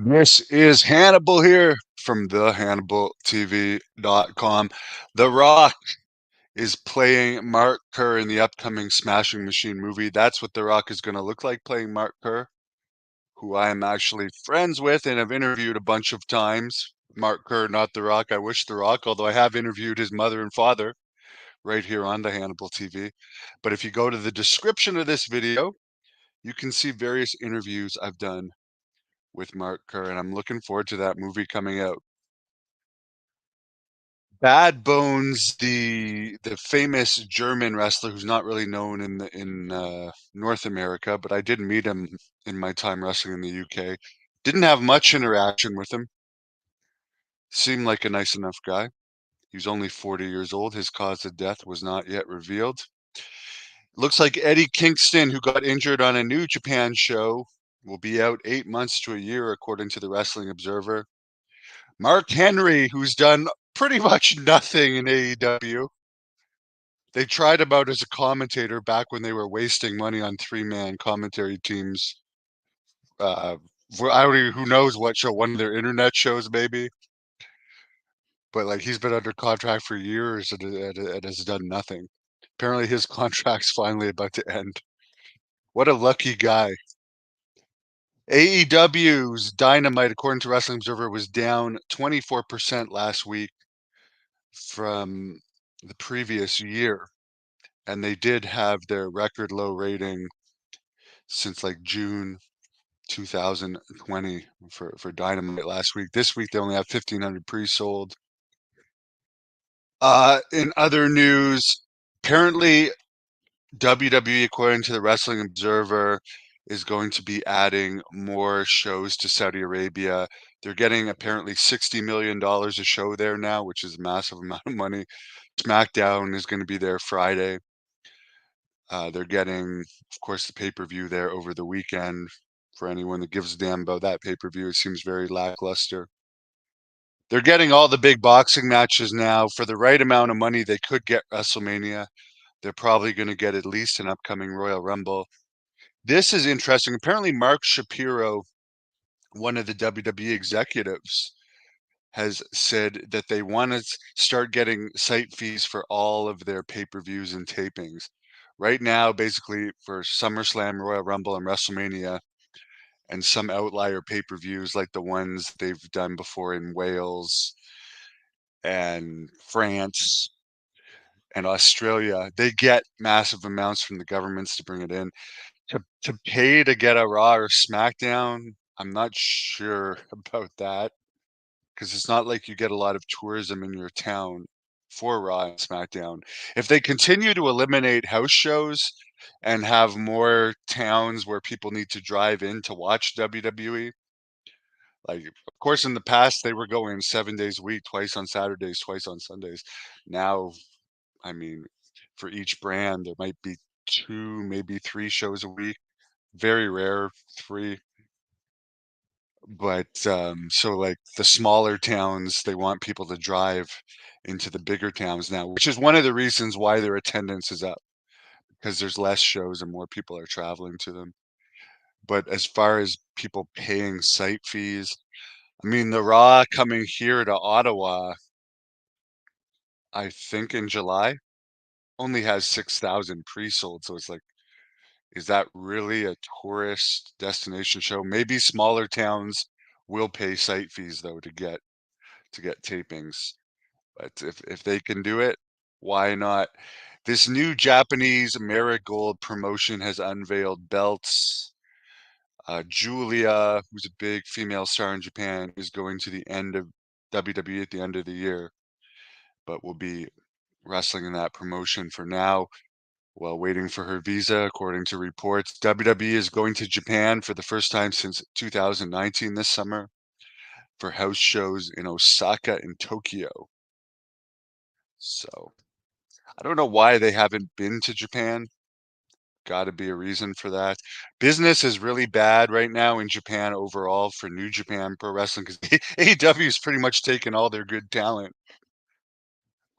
This is Hannibal here from thehannibaltv.com. The Rock is playing Mark Kerr in the upcoming Smashing Machine movie. That's what The Rock is going to look like playing Mark Kerr, who I am actually friends with and have interviewed a bunch of times. Mark Kerr, not The Rock. I wish The Rock, although I have interviewed his mother and father right here on the Hannibal TV. But if you go to the description of this video, you can see various interviews I've done with Mark Kerr, and I'm looking forward to that movie coming out. Bad Bones, the famous German wrestler who's not really known in North America, but I did meet him in my time wrestling in the UK. Didn't have much interaction with him. Seemed like a nice enough guy. He was only 40 years old. His cause of death was not yet revealed. Looks like Eddie Kingston, who got injured on a New Japan show, will be out 8 months to a year, according to the Wrestling Observer. Mark Henry, who's done pretty much nothing in AEW. They tried him out as a commentator back when they were wasting money on three-man commentary teams. I don't even, who knows what show, one of their internet shows maybe. But like he's been under contract for years and has done nothing. Apparently his contract's finally about to end. What a lucky guy. AEW's Dynamite, according to Wrestling Observer, was down 24% last week from the previous year. And they did have their record low rating since like June 2020 for Dynamite last week. This week they only have 1,500 pre-sold. In other news, apparently WWE, according to the Wrestling Observer, is going to be adding more shows to Saudi Arabia. They're getting apparently $60 million a show there now, which is a massive amount of money. SmackDown is going to be there Friday. They're getting, of course, the pay-per-view there over the weekend. For anyone that gives a damn about that pay-per-view, it seems very lackluster. They're getting all the big boxing matches now. For the right amount of money, they could get WrestleMania. They're probably going to get at least an upcoming Royal Rumble. This is interesting. Apparently, Mark Shapiro, one of the WWE executives, has said that they want to start getting site fees for all of their pay-per-views and tapings. Right now, basically for SummerSlam, Royal Rumble, and WrestleMania, and some outlier pay-per-views like the ones they've done before in Wales and France and Australia, they get massive amounts from the governments to bring it in. To pay to get a Raw or SmackDown, I'm not sure about that because it's not like you get a lot of tourism in your town for Raw and SmackDown. If they continue to eliminate house shows and have more towns where people need to drive in to watch WWE, like, of course, in the past, they were going 7 days a week, twice on Saturdays, twice on Sundays. Now, I mean, for each brand, there might be 2, maybe 3 shows a week. Very rare, 3. But, so, like, the smaller towns, they want people to drive into the bigger towns now, which is one of the reasons why their attendance is up, because there's less shows and more people are traveling to them. But as far as people paying site fees, I mean, the Raw coming here to Ottawa, I think in July, only has 6,000 pre-sold, so it's like, is that really a tourist destination show? Maybe smaller towns will pay site fees though to get tapings, but if they can do it, why not? This new Japanese Marigold promotion has unveiled belts. Julia, who's a big female star in Japan, is going to the end of WWE at the end of the year, but will be wrestling in that promotion for now while waiting for her visa, according to reports. WWE is going to Japan for the first time since 2019 this summer for house shows in Osaka and Tokyo. So I don't know why they haven't been to Japan. Got to be a reason for that. Business is really bad right now in Japan overall for New Japan Pro Wrestling because AEW is pretty much taken all their good talent.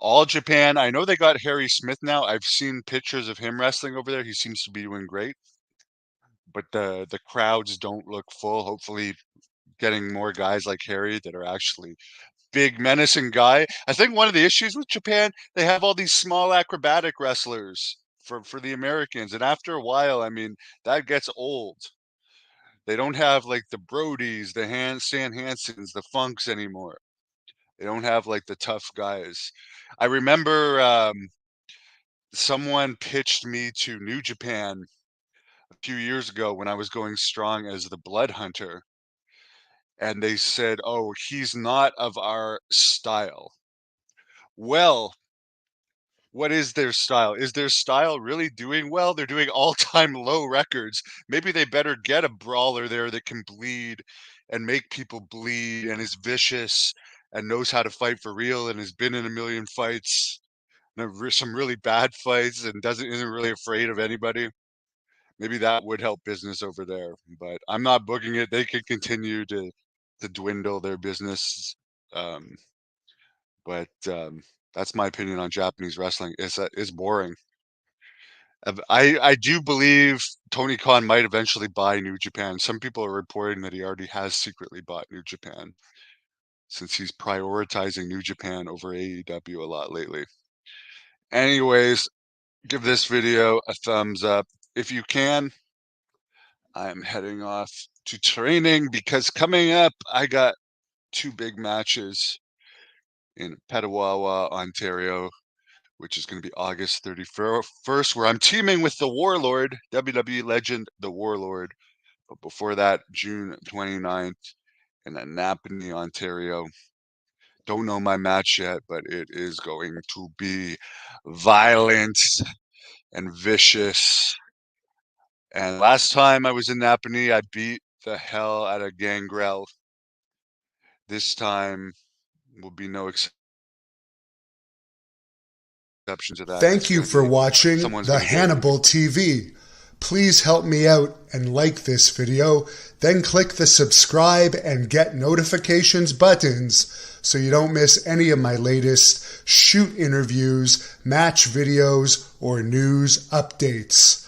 All Japan, I know they got Harry Smith now. I've seen pictures of him wrestling over there. He seems to be doing great, but the crowds don't look full. Hopefully getting more guys like Harry that are actually big menacing guy. I think one of the issues with Japan, they have all these small acrobatic wrestlers for the Americans, and after a while, I mean, that gets old. They don't have like the Brodies, the Stan Hansens, the Funks anymore. They don't have like the tough guys. I remember someone pitched me to New Japan a few years ago when I was going strong as the Blood Hunter, and they said, "Oh, he's not of our style." Well, what is their style? Is their style really doing well? They're doing all-time low records. Maybe they better get a brawler there that can bleed and make people bleed and is vicious and knows how to fight for real and has been in a million fights, and some really bad fights and isn't really afraid of anybody. Maybe that would help business over there, but I'm not booking it. They could continue to dwindle their business. Um, but that's my opinion on Japanese wrestling. It's boring. I do believe Tony Khan might eventually buy New Japan. Some people are reporting that he already has secretly bought New Japan since he's prioritizing New Japan over AEW a lot lately. Anyways, give this video a thumbs up if you can. I'm heading off to training because coming up, I got 2 big matches in Petawawa, Ontario, which is going to be August 31st, where I'm teaming with the Warlord, WWE legend, the Warlord. But before that, June 29th in Napanee, Ontario. Don't know my match yet, but it is going to be violent and vicious. And last time I was in Napanee, I beat the hell out of Gangrel. This time will be no exception to that. Thank you for watching the Hannibal TV. Please help me out and like this video, then click the subscribe and get notifications buttons so you don't miss any of my latest shoot interviews, match videos, or news updates.